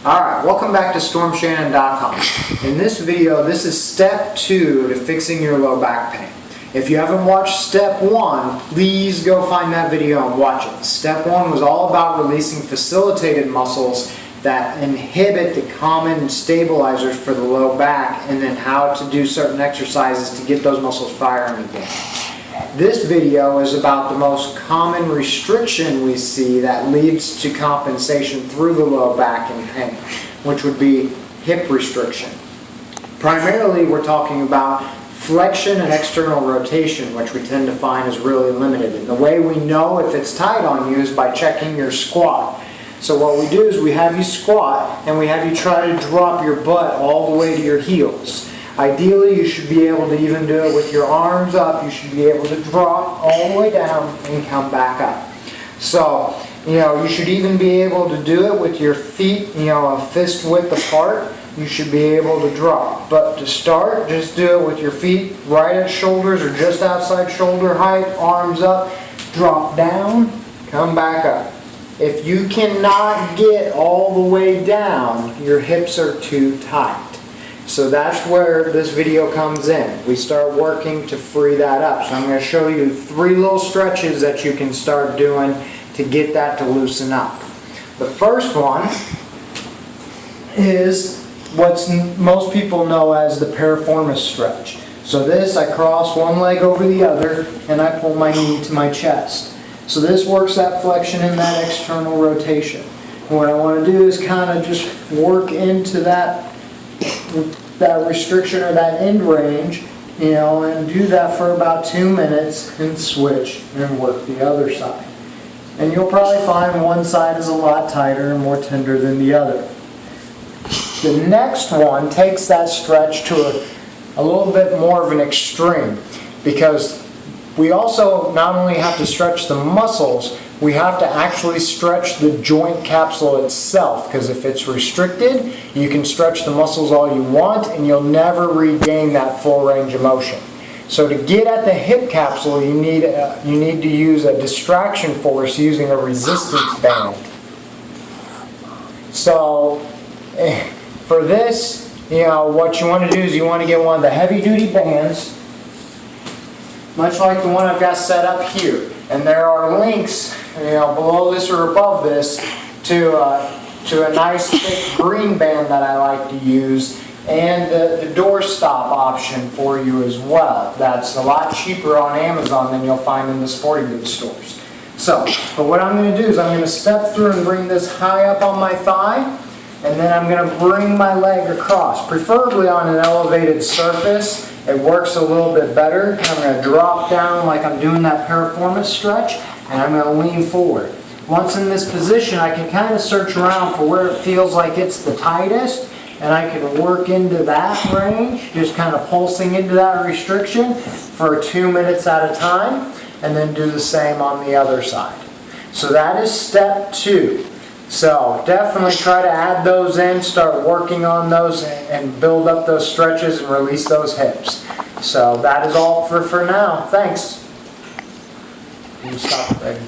Alright, welcome back to StormShannon.com. In this video, this is step 2 to fixing your low back pain. If you haven't watched step 1, please go find that video and watch it. Step 1 was all about releasing facilitated muscles that inhibit the common stabilizers for the low back, and then how to do certain exercises to get those muscles firing again. This video is about the most common restriction we see that leads to compensation through the low back and pain, which would be hip restriction. Primarily, we're talking about flexion and external rotation, which we tend to find is really limited. And the way we know if it's tight on you is by checking your squat. So what we do is we have you squat and we have you try to drop your butt all the way to your heels. Ideally, you should be able to even do it with your arms up. You should be able to drop all the way down and come back up. So, you should even be able to do it with your feet, a fist width apart. You should be able to drop. But to start, just do it with your feet right at shoulders or just outside shoulder height, arms up, drop down, come back up. If you cannot get all the way down, your hips are too tight. So that's where this video comes in. We start working to free that up. So I'm going to show you 3 little stretches that you can start doing to get that to loosen up. The first one is what most people know as the piriformis stretch. So this, I cross one leg over the other and I pull my knee to my chest. So this works that flexion and that external rotation. And what I want to do is kind of just work into that restriction or that end range, and do that for about 2 minutes and switch and work the other side. And you'll probably find one side is a lot tighter and more tender than the other. The next one takes that stretch to a little bit more of an extreme, because we also not only have to stretch the muscles, we have to actually stretch the joint capsule itself, because if it's restricted, you can stretch the muscles all you want and you'll never regain that full range of motion. So to get at the hip capsule, you need to use a distraction force using a resistance band. So for this, what you want to do is you want to get one of the heavy duty bands, much like the one I've got set up here. And there are links, below this or above this to a nice thick green band that I like to use, and the door stop option for you as well. That's a lot cheaper on Amazon than you'll find in the sporting goods stores. But what I'm going to do is I'm going to step through and bring this high up on my thigh, and then I'm going to bring my leg across, preferably on an elevated surface. It works a little bit better. And I'm going to drop down like I'm doing that piriformis stretch, and I'm going to lean forward. Once in this position, I can kind of search around for where it feels like it's the tightest, and I can work into that range, just kind of pulsing into that restriction for 2 minutes at a time, and then do the same on the other side. So that is step 2. So definitely try to add those in, start working on those, and build up those stretches and release those hips. So that is all for now. Thanks. You can stop it, Reagan.